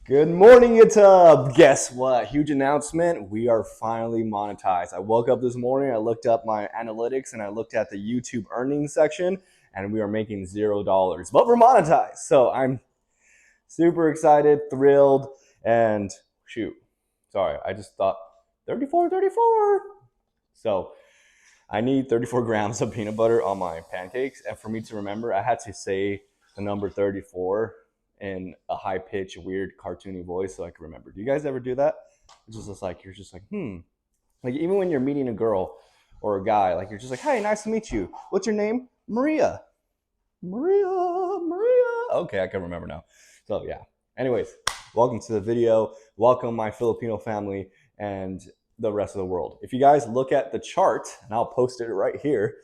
Good morning, YouTube. Guess what? Huge announcement. We are finally monetized. I woke up this morning, I looked up my analytics, and I looked at the YouTube earnings section, and we are making $0. But we're monetized. So I'm super excited, thrilled, and shoot. Sorry, I just thought 34. So I need 34 grams of peanut butter on my pancakes. And for me to remember, I had to say the number 34 in a high pitched, weird, cartoony voice so I can remember. Do you guys ever do that? It's just like, you're just like. Like, even when you're meeting a girl or a guy, like, you're just like, hey, nice to meet you. What's your name? Maria. Maria. Okay, I can remember now. So, yeah. Anyways, welcome to the video. Welcome, my Filipino family and the rest of the world. If you guys look at the chart, and I'll post it right here,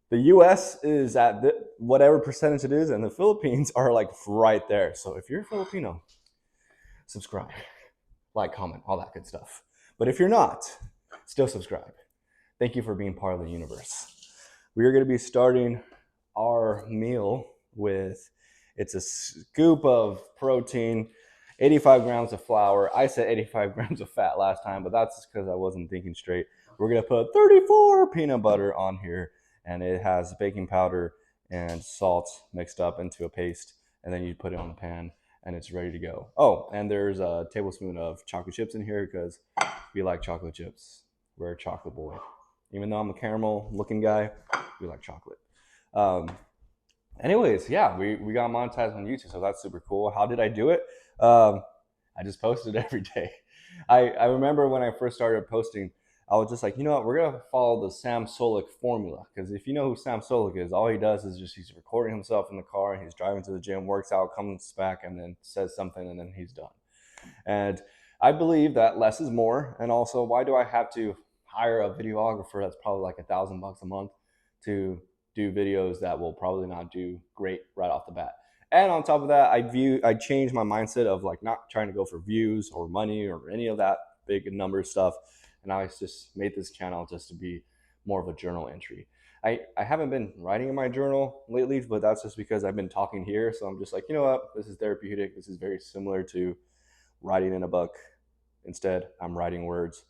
the US is at whatever percentage it is, and the Philippines are like right there. So if you're Filipino, subscribe, like, comment, all that good stuff. But if you're not, still subscribe. Thank you for being part of the universe. We are going to be starting our meal with, it's a scoop of protein, 85 grams of flour. I said 85 grams of fat last time, but that's just because I wasn't thinking straight. We're going to put 34 peanut butter on here, and it has baking powder and salt mixed up into a paste, and then you put it on the pan, and it's ready to go. Oh, and there's a tablespoon of chocolate chips in here because we like chocolate chips. We're a chocolate boy. Even though I'm a caramel looking guy, we like chocolate. Anyways, yeah, we got monetized on YouTube, so that's super cool. How did I do it? I just posted every day. I remember when I first started posting, I was just like, you know what, we're going to follow the Sam Solik formula. Because if you know who Sam Solik is, all he does is just he's recording himself in the car, and he's driving to the gym, works out, comes back, and then says something, and then he's done. And I believe that less is more. And also, why do I have to hire a videographer that's probably like $1,000 a month to do videos that will probably not do great right off the bat? And on top of that, I changed my mindset of like not trying to go for views or money or any of that big number stuff. And I just made this channel just to be more of a journal entry. I haven't been writing in my journal lately, but that's just because I've been talking here. So I'm just like, you know what? This is therapeutic. This is very similar to writing in a book. Instead, I'm writing words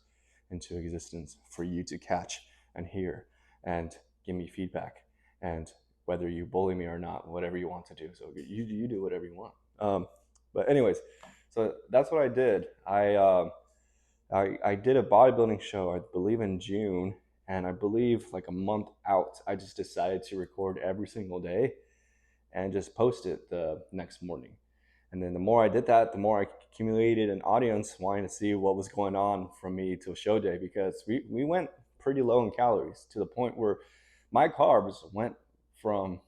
into existence for you to catch and hear and give me feedback. And whether you bully me or not, whatever you want to do. So you do whatever you want. But anyways, so that's what I did. I did a bodybuilding show, I believe in June, and I believe like a month out, I just decided to record every single day and just post it the next morning. And then the more I did that, the more I accumulated an audience wanting to see what was going on from me to a show day, because we went pretty low in calories to the point where my carbs went from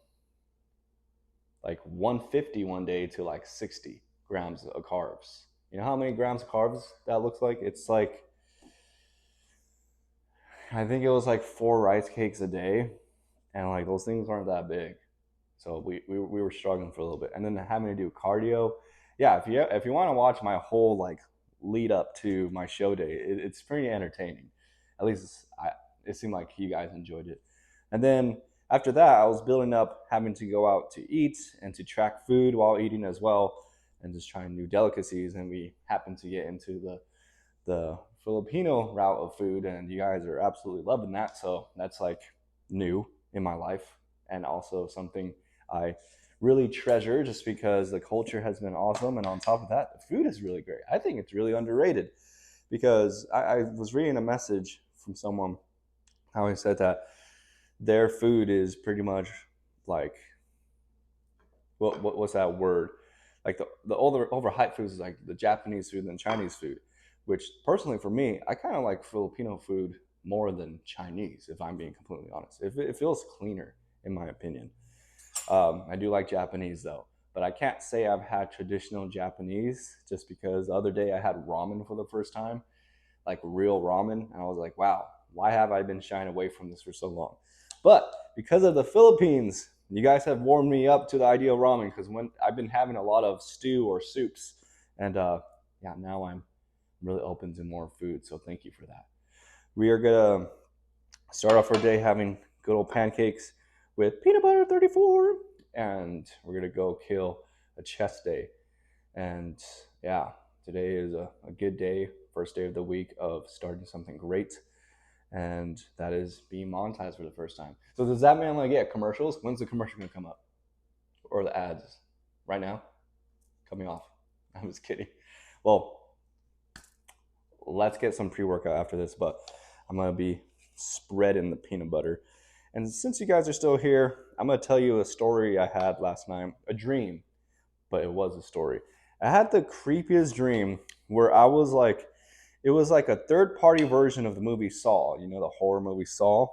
like 150 one day to like 60 grams of carbs. You know how many grams of carbs that looks like? It's like, I think it was like 4 rice cakes a day, and like those things aren't that big. So we were struggling for a little bit, and then having to do cardio. Yeah, if you want to watch my whole like lead up to my show day, it's pretty entertaining. At least it seemed like you guys enjoyed it. And then after that, I was building up having to go out to eat and to track food while eating as well, and just trying new delicacies. And we happened to get into the Filipino route of food, and you guys are absolutely loving that. So that's like new in my life, and also something I really treasure just because the culture has been awesome. And on top of that, the food is really great. I think it's really underrated, because I was reading a message from someone how he said that their food is pretty much like, what's that word? Like the overhyped foods is like the Japanese food and Chinese food, which personally for me, I kind of like Filipino food more than Chinese, if I'm being completely honest. It feels cleaner, in my opinion. I do like Japanese though, but I can't say I've had traditional Japanese, just because the other day I had ramen for the first time, like real ramen, and I was like, wow, why have I been shying away from this for so long? But because of the Philippines, you guys have warmed me up to the idea of ramen, because when I've been having a lot of stew or soups, and yeah, now I'm really open to more food. So thank you for that. We are gonna start off our day having good old pancakes with peanut butter 34, and we're gonna go kill a chest day. And yeah, today is a good day, first day of the week of starting something great. And that is being monetized for the first time. So does that mean like, yeah, commercials? When's the commercial gonna come up? Or the ads? Right now? Coming off. I'm just kidding. Well, let's get some pre-workout after this, but I'm gonna be spreading the peanut butter. And since you guys are still here, I'm gonna tell you a story I had last night, a dream, but it was a story. I had the creepiest dream where I was like, it was like a third party version of the movie Saw, you know, the horror movie Saw.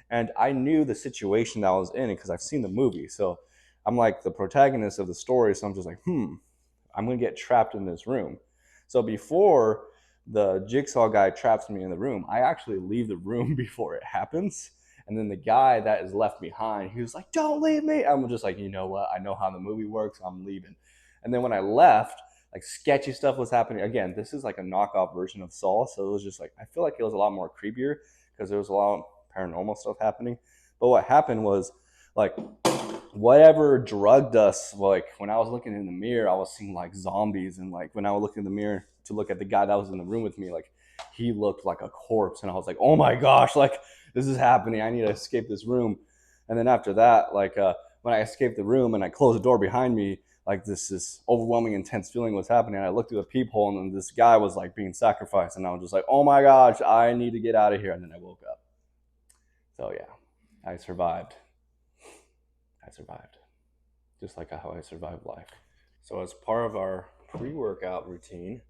And I knew the situation that I was in because I've seen the movie. So I'm like the protagonist of the story. So I'm just like, I'm going to get trapped in this room. So before the jigsaw guy traps me in the room, I actually leave the room before it happens. And then the guy that is left behind, he was like, don't leave me. I'm just like, you know what? I know how the movie works. I'm leaving. And then when I left, like sketchy stuff was happening. Again, this is like a knockoff version of Saw. So it was just like, I feel like it was a lot more creepier because there was a lot of paranormal stuff happening. But what happened was like, whatever drugged us, like when I was looking in the mirror, I was seeing like zombies. And like when I would look in the mirror to look at the guy that was in the room with me, like he looked like a corpse. And I was like, oh my gosh, like this is happening. I need to escape this room. And then after that, like when I escaped the room and I closed the door behind me, like this overwhelming intense feeling was happening. I looked through the peephole and then this guy was like being sacrificed. And I was just like, oh my gosh, I need to get out of here. And then I woke up. So yeah, I survived. Just like how I survived life. So as part of our pre-workout routine,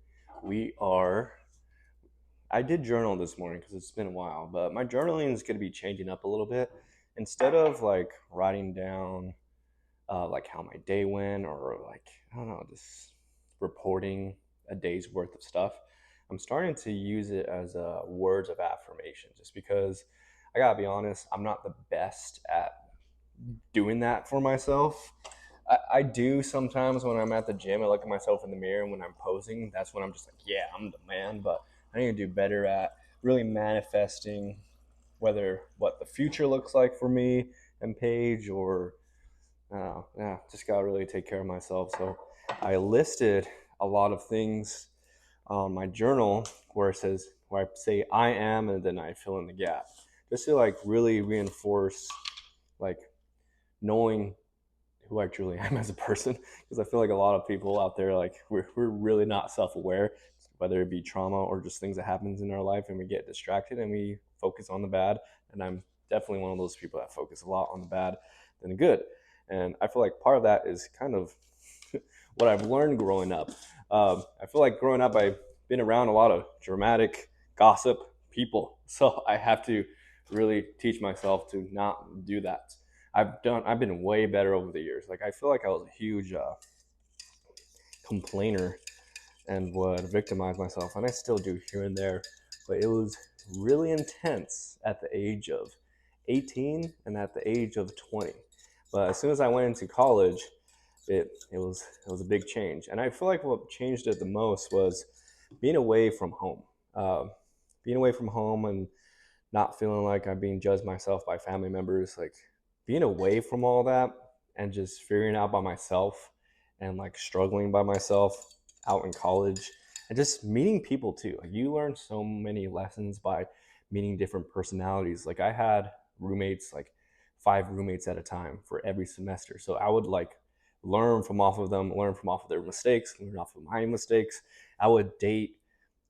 I did journal this morning because it's been a while, but my journaling is going to be changing up a little bit. Instead of like writing down like how my day went or like, I don't know, just reporting a day's worth of stuff, I'm starting to use it as words of affirmation just because I gotta be honest, I'm not the best at doing that for myself. I do sometimes when I'm at the gym. I look at myself in the mirror, and when I'm posing, that's when I'm just like, yeah, I'm the man. But I need to do better at really manifesting whether what the future looks like for me and Paige, or yeah, just gotta really take care of myself. So I listed a lot of things on my journal where I say I am, and then I fill in the gap, just to like really reinforce like knowing who I truly am as a person, because I feel like a lot of people out there, like we're really not self-aware, whether it be trauma or just things that happens in our life, and we get distracted and we focus on the bad. And I'm definitely one of those people that focus a lot on the bad than the good. And I feel like part of that is kind of what I've learned growing up. I feel like growing up, I've been around a lot of dramatic gossip people, so I have to really teach myself to not do that. I've been way better over the years. Like I feel like I was a huge complainer and would victimize myself, and I still do here and there. But it was really intense at the age of 18 and at the age of 20. But as soon as I went into college, it was a big change, and I feel like what changed it the most was being away from home, uh, being away from home and not feeling like I'm being judged myself by family members, like being away from all that and just figuring out by myself and like struggling by myself out in college and just meeting people too. Like you learn so many lessons by meeting different personalities. Like I had roommates, like 5 roommates at a time for every semester. So I would like learn from off of them, learn from off of their mistakes, learn off of my mistakes. I would date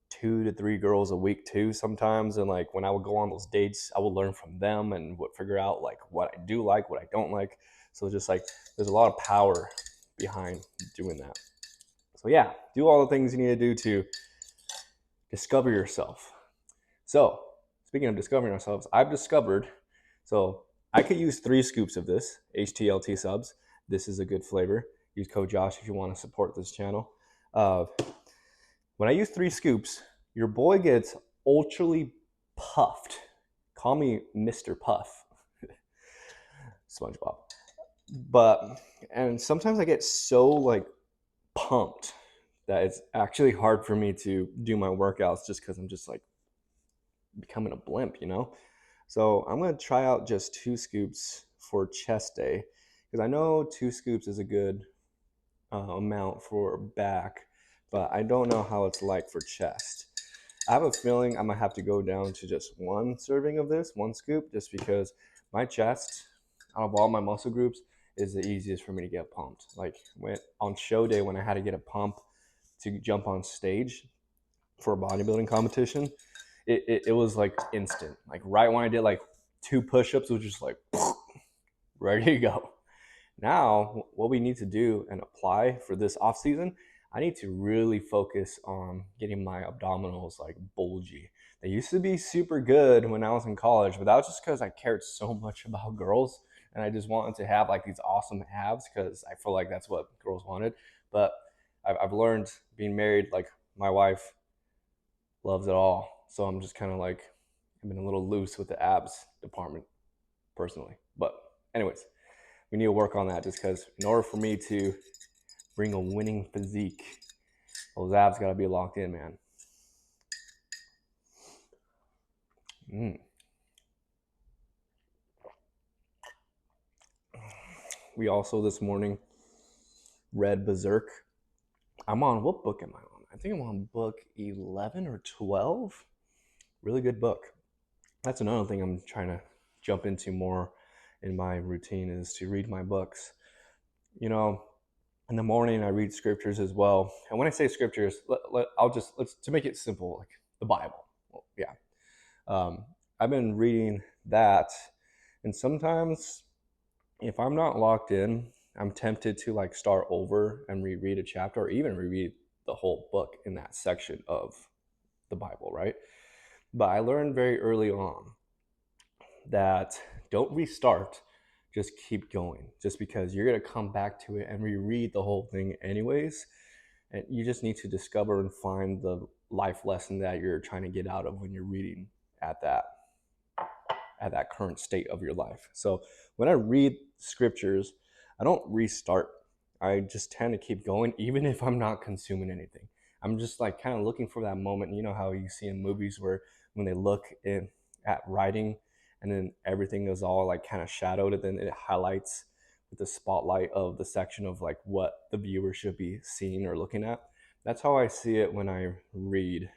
2 to 3 girls a week too sometimes, and like when I would go on those dates, I would learn from them and would figure out like what I do like, what I don't like. So just like there's a lot of power behind doing that. So yeah, do all the things you need to do to discover yourself. So speaking of discovering ourselves, I've discovered, so I could use 3 scoops of this HTLT subs. This is a good flavor. Use code Josh if you want to support this channel. When I use 3 scoops, your boy gets ultrally puffed. Call me Mr. Puff. SpongeBob. And sometimes I get so like pumped that it's actually hard for me to do my workouts just because I'm just like becoming a blimp, you know? So I'm going to try out just 2 scoops for chest day because I know 2 scoops is a good amount for back, but I don't know how it's like for chest. I have a feeling I'm gonna have to go down to just one serving of this, one scoop, just because my chest, out of all my muscle groups, is the easiest for me to get pumped. Like when on show day, when I had to get a pump to jump on stage for a bodybuilding competition, it was like instant. Like right when I did like 2 push-ups, it was just like ready to go. Now, what we need to do and apply for this off season, I need to really focus on getting my abdominals like bulgy. They used to be super good when I was in college, but that was just because I cared so much about girls and I just wanted to have like these awesome abs because I feel like that's what girls wanted. But I've learned being married, like my wife loves it all. So I'm just kind of like, I've been a little loose with the abs department personally. But, anyways, we need to work on that just because in order for me to bring a winning physique, those abs got to be locked in, man. We also this morning read Berserk. I'm on, what book am I on? I think I'm on book 11 or 12. Really good book. That's another thing I'm trying to jump into more in my routine is to read my books. You know, in the morning I read scriptures as well. And when I say scriptures, let's to make it simple, like the Bible. Well, yeah. I've been reading that, and sometimes if I'm not locked in, I'm tempted to like start over and reread a chapter or even reread the whole book in that section of the Bible, right? But I learned very early on that don't restart, just keep going, just because you're going to come back to it and reread the whole thing anyways. And you just need to discover and find the life lesson that you're trying to get out of when you're reading at that current state of your life. So when I read scriptures, I don't restart. I just tend to keep going, even if I'm not consuming anything. I'm just like kind of looking for that moment. You know how you see in movies where when they look at writing and then everything is all like kind of shadowed and then it highlights with the spotlight of the section of like what the viewer should be seeing or looking at. That's how I see it when I read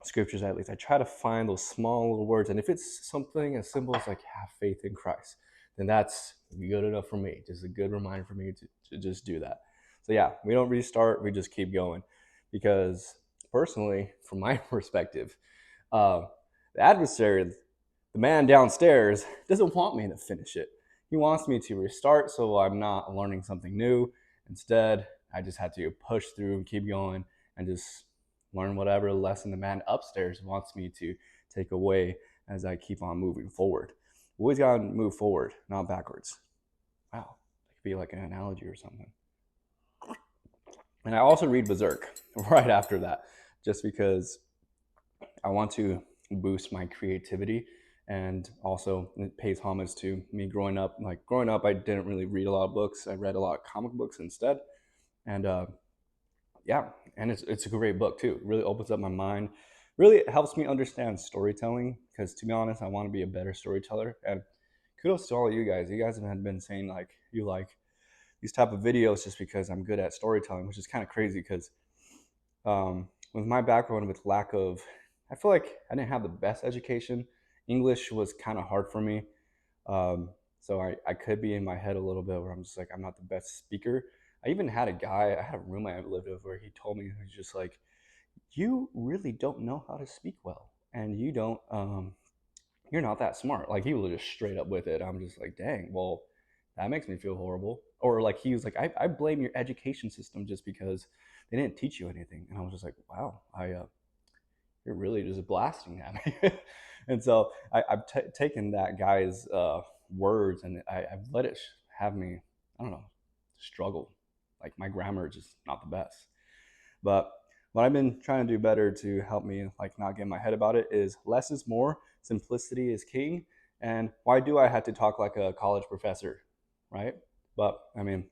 scriptures. At least I try to find those small little words, and if it's something as simple as like have faith in Christ, then that's good enough for me. Just a good reminder for me to just do that. So yeah, we don't restart, we just keep going, because personally, from my perspective, the adversary, the man downstairs, doesn't want me to finish it. He wants me to restart so I'm not learning something new. Instead, I just had to push through and keep going and just learn whatever lesson the man upstairs wants me to take away as I keep on moving forward. We always got to move forward, not backwards. Wow, that could be like an analogy or something. And I also read Berserk right after that, just because I want to boost my creativity, and also it pays homage to me growing up. Like growing up, I didn't really read a lot of books. I read a lot of comic books instead, and yeah, and it's a great book too. It really opens up my mind. Really, it helps me understand storytelling because, to be honest, I want to be a better storyteller. And kudos to all of you guys. You guys have been saying like you like these type of videos just because I'm good at storytelling, which is kind of crazy because with my background with lack of, I feel like I didn't have the best education. English was kind of hard for me. So I could be in my head a little bit where I'm just like, I'm not the best speaker. I even had I had a roommate I lived with where he told me, he was just like, you really don't know how to speak well. And you don't, you're not that smart. Like he was just straight up with it. I'm just like, dang, well, that makes me feel horrible. Or like he was like, I blame your education system just because they didn't teach you anything. And I was just like, wow, you're really just blasting at me. And so I've taken that guy's words and I've let it have me, I don't know, struggle. Like my grammar is just not the best. But what I've been trying to do better to help me like not get in my head about it is less is more, simplicity is king. And why do I have to talk like a college professor, right? But I mean,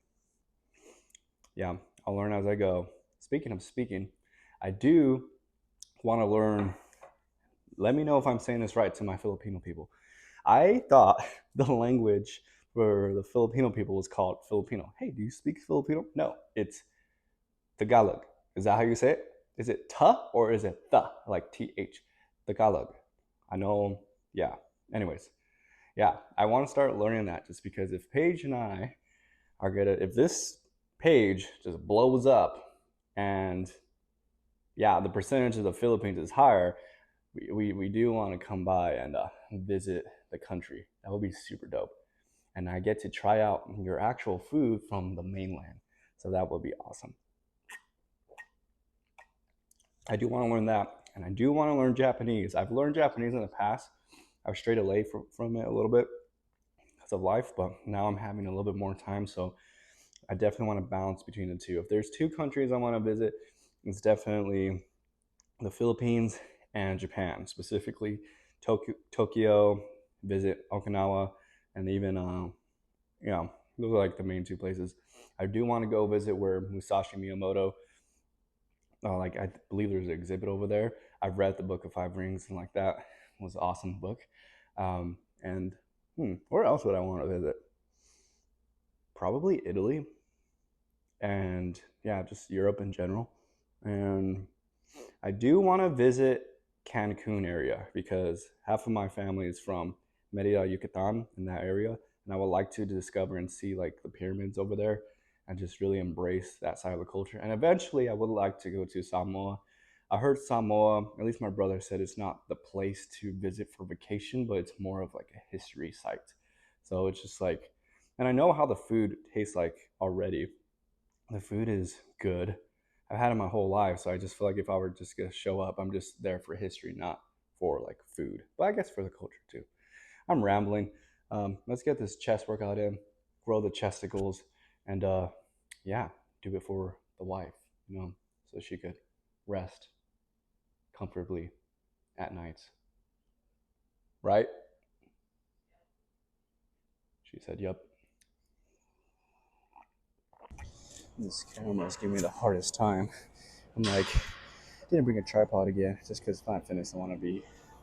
yeah, I'll learn as I go. Speaking of speaking, I do want to learn. Let me know if I'm saying this right to my Filipino people. I thought the language For the Filipino people, it's called Filipino. Hey, do you speak Filipino? No, it's Tagalog. Is that how you say it? Is it ta or is it the, like th? Tagalog. I know. Yeah. Anyways, yeah, I want to start learning that just because if Paige and I are gonna, if this page just blows up and yeah, the percentage of the Philippines is higher, we do want to come by and visit the country. That would be super dope. And I get to try out your actual food from the mainland. So that would be awesome. I do want to learn that. And I do want to learn Japanese. I've learned Japanese in the past. I was strayed away from it a little bit because of life, but now I'm having a little bit more time. So I definitely want to balance between the two. If there's two countries I want to visit, it's definitely the Philippines and Japan, specifically Tokyo, visit Okinawa, and even, those are like the main two places. I do want to go visit where Musashi Miyamoto, like I believe there's an exhibit over there. I've read the Book of Five Rings and like that. It was an awesome book. And where else would I want to visit? Probably Italy. And yeah, just Europe in general. And I do want to visit Cancun area because half of my family is from Merida, Yucatan, in that area, and I would like to discover and see like the pyramids over there, and just really embrace that side of the culture. And eventually, I would like to go to Samoa. I heard Samoa, at least my brother said, it's not the place to visit for vacation, but it's more of like a history site. So it's just like, and I know how the food tastes like already. The food is good. I've had it my whole life, so I just feel like if I were just gonna show up, I'm just there for history, not for like food. But I guess for the culture too. I'm rambling. Let's get this chest workout in, grow the chesticles, and yeah, do it for the wife, so she could rest comfortably at nights. Right? She said, "Yep." This camera's giving me the hardest time. I'm like, didn't bring a tripod again, just because Planet Fitness, I want to be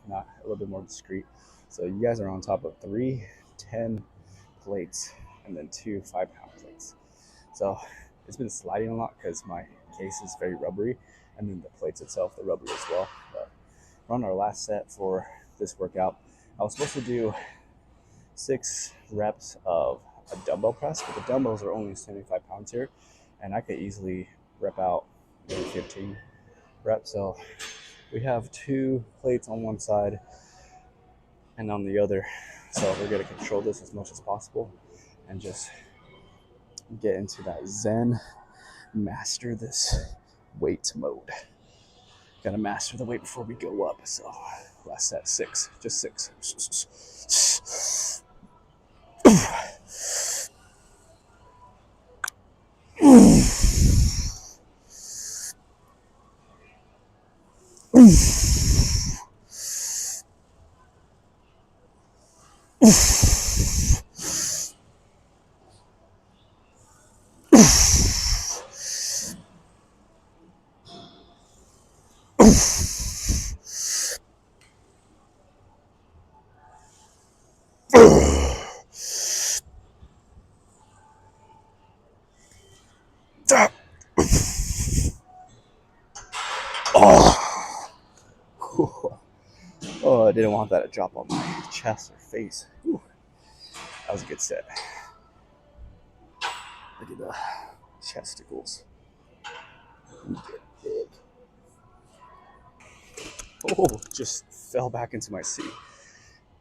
not a little bit more discreet. So you guys are on top of 3 10 plates and then 2 5-pound plates. So it's been sliding a lot because my case is very rubbery, and then the plates itself, they're rubbery as well. But we're on our last set for this workout. I was supposed to do 6 reps of a dumbbell press, but the dumbbells are only 75 pounds here, and I could easily rep out maybe 15 reps. So we have 2 plates on one side and on the other. So we're going to control this as much as possible and just get into that Zen, master this weight mode. Gotta master the weight before we go up. So last set, 6, just 6. Oh. Oh, I didn't want that to drop on my chest or face. Whew. That was a good set. Look at the chesticles. Big. Oh, just fell back into my seat.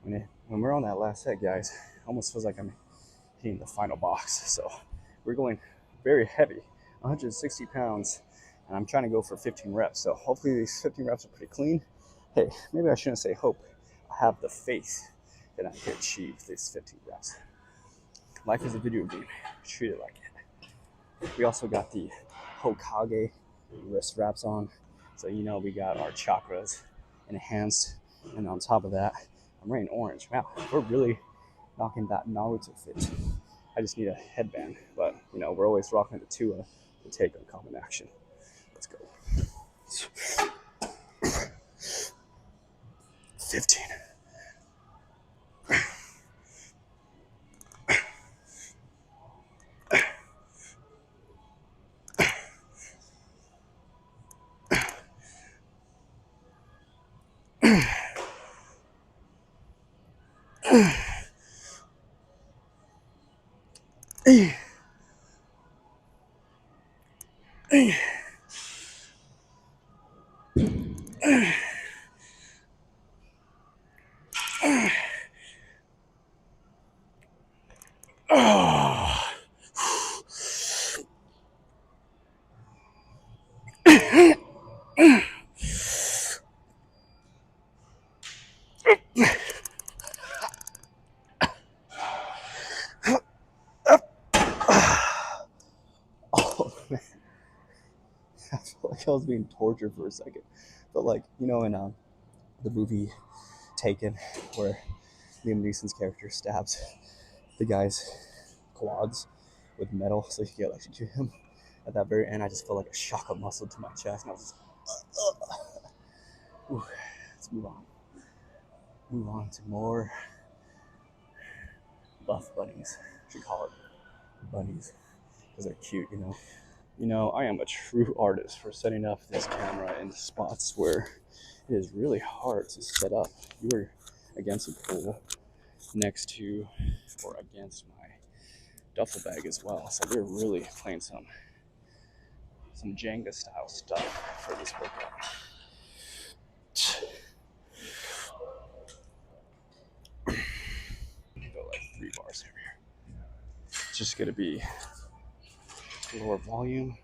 When we're on that last set, guys, it almost feels like I'm hitting the final box. So we're going very heavy, 160 pounds, and I'm trying to go for 15 reps. So hopefully these 15 reps are pretty clean. Hey, maybe I shouldn't say hope. I have the faith that I can achieve these 15 reps. Life is a video game. Treat it like it. We also got the Hokage wrist wraps on. So we got our chakras enhanced. And on top of that, I'm wearing orange. Wow, we're really knocking that Naruto fit. I just need a headband. But, we're always rocking the two to take on common action. Let's go. 15. Oh man, I feel like I was being tortured for a second. But like, you know, in the movie Taken, where Liam Neeson's character stabs the guy's quads with metal so he can get electrocuted him. At that very end, I just felt like a shock of muscle to my chest, and I was just, Ooh, let's move on. Move on to more buff bunnies. I should call it bunnies because they're cute, you know. You know, I am a true artist for setting up this camera in spots where it is really hard to set up. You were against a pool next to or against my duffel bag as well. So we're really playing some Jenga style stuff for this workout. Go like 3 bars over here. It's just gonna be lower volume.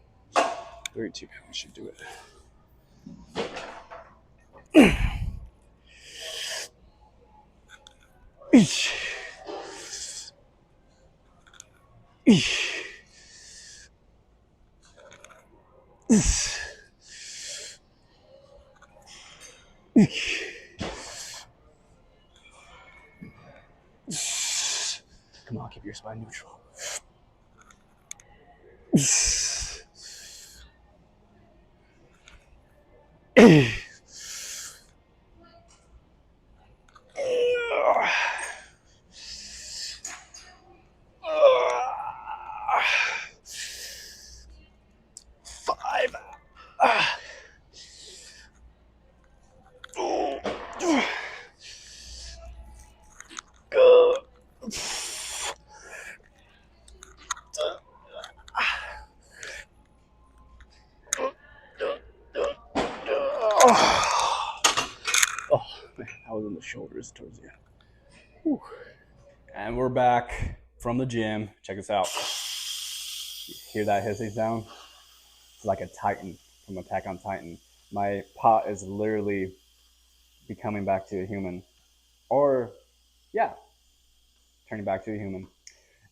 32 pounds should do it. Eesh. Eesh. Come on, keep your spine neutral. Five. Oh man, that was in the shoulders towards the end. Whew. And we're back from the gym. Check this out. You hear that hissing sound? It's like a Titan from Attack on Titan. My pot is literally becoming back to a human. Or, yeah, turning back to a human.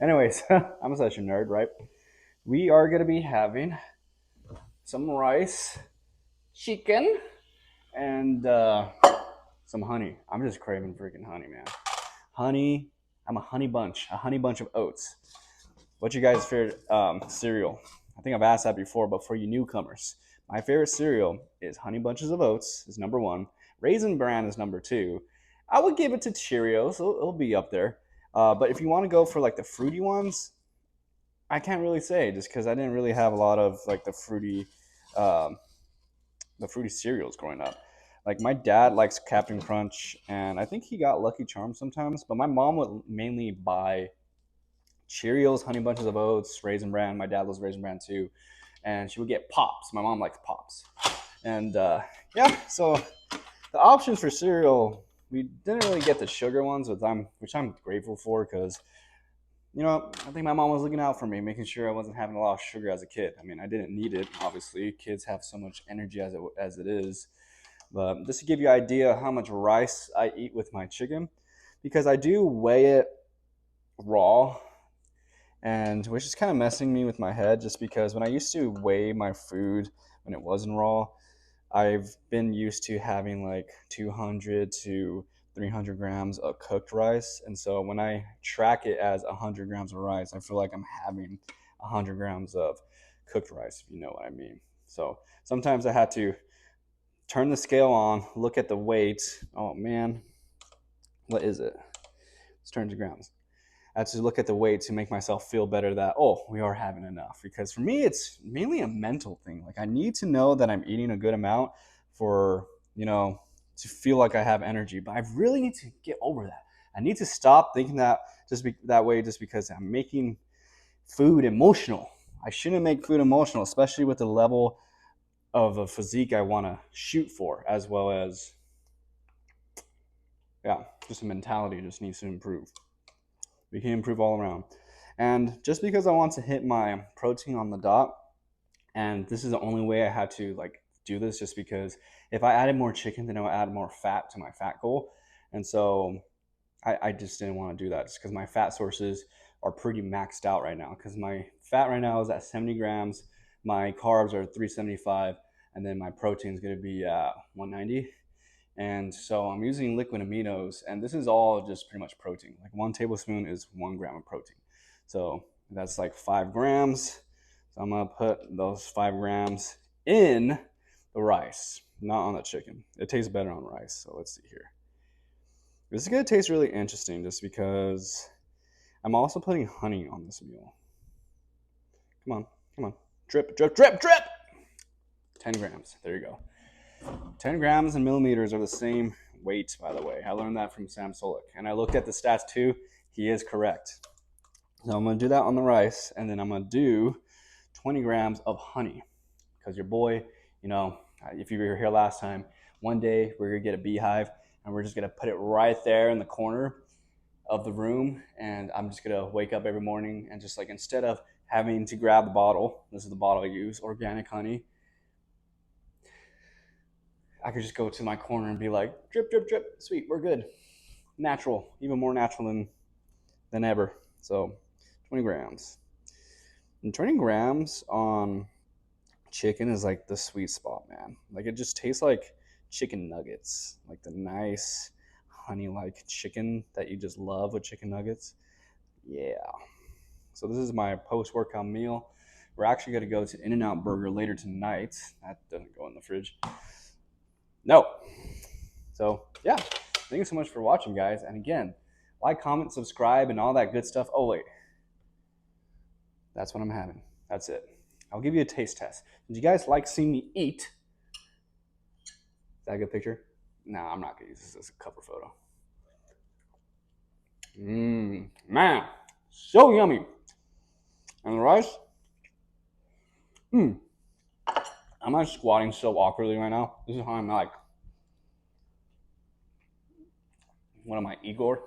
Anyways, I'm such a nerd, right? We are going to be having some rice, chicken, and some honey. I'm just craving freaking honey, man. Honey. I'm a honey bunch of oats. What's your guys' favorite cereal? I think I've asked that before, but for you newcomers, my favorite cereal is Honey Bunches of Oats is number 1. Raisin Bran is number 2. I would give it to Cheerios. It'll be up there. But if you want to go for like the fruity ones, I can't really say just because I didn't really have a lot of like the fruity cereals growing up. Like my dad likes Captain Crunch, and I think he got Lucky Charms sometimes. But my mom would mainly buy Cheerios, Honey Bunches of Oats, Raisin Bran. My dad loves Raisin Bran too, and she would get Pops. My mom likes Pops, and yeah. So the options for cereal, we didn't really get the sugar ones, which I'm grateful for because you know I think my mom was looking out for me, making sure I wasn't having a lot of sugar as a kid. I mean, I didn't need it. Obviously, kids have so much energy as it is. But just to give you an idea how much rice I eat with my chicken, because I do weigh it raw, and which is kind of messing me with my head just because when I used to weigh my food when it wasn't raw, I've been used to having like 200 to 300 grams of cooked rice. And so when I track it as 100 grams of rice, I feel like I'm having 100 grams of cooked rice, if you know what I mean. So sometimes I had to turn the scale on, look at the weight. Oh man, what is it? Let's turn to grams. I had to look at the weight to make myself feel better that, oh, we are having enough. Because for me, it's mainly a mental thing. Like I need to know that I'm eating a good amount for, to feel like I have energy. But I really need to get over that. I need to stop thinking that that way just because I'm making food emotional. I shouldn't make food emotional, especially with the level of a physique I want to shoot for, as well as, yeah, just a mentality just needs to improve. We can improve all around. And just because I want to hit my protein on the dot, and this is the only way I had to like do this, just because if I added more chicken, then I would add more fat to my fat goal. And so I just didn't want to do that, just because my fat sources are pretty maxed out right now. Because my fat right now is at 70 grams, my carbs are 375, and then my protein is going to be 190. And so I'm using liquid aminos, and this is all just pretty much protein. Like 1 tablespoon is 1 gram of protein. So that's like 5 grams. So I'm gonna put those 5 grams in the rice, not on the chicken. It tastes better on rice. So let's see here. This is gonna taste really interesting just because I'm also putting honey on this meal. Come on, come on. Drip, drip, drip, drip! 10 grams. There you go. 10 grams and millimeters are the same weight, by the way. I learned that from Sam Solik. And I looked at the stats too. He is correct. So I'm going to do that on the rice. And then I'm going to do 20 grams of honey. Because your boy, you know, if you were here last time, one day we're going to get a beehive. And we're just going to put it right there in the corner of the room. And I'm just going to wake up every morning and just like, instead of having to grab the bottle, this is the bottle I use, organic honey, I could just go to my corner and be like, drip, drip, drip, sweet, we're good. Natural, even more natural than ever. So 20 grams. And 20 grams on chicken is like the sweet spot, man. Like it just tastes like chicken nuggets, like the nice honey-like chicken that you just love with chicken nuggets. Yeah. So this is my post-workout meal. We're actually going to go to In-N-Out Burger later tonight. That doesn't go in the fridge. No. So yeah, thank you so much for watching, guys. And again, like, comment, subscribe, and all that good stuff. Oh wait, that's what I'm having. That's it. I'll give you a taste test. Did you guys like seeing me eat? Is that a good picture? No, I'm not gonna use this as a cover photo. Man, so yummy. And the rice? Am I squatting so awkwardly right now? This is how I'm like. What am I, Igor?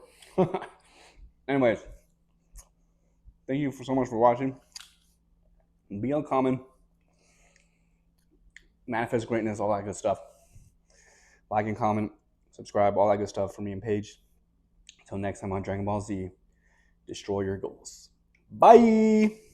Anyways, thank you so much for watching. Be uncommon. Manifest greatness, all that good stuff. Like and comment, subscribe, all that good stuff for me and Paige. Until next time on Dragon Ball Z, destroy your goals. Bye!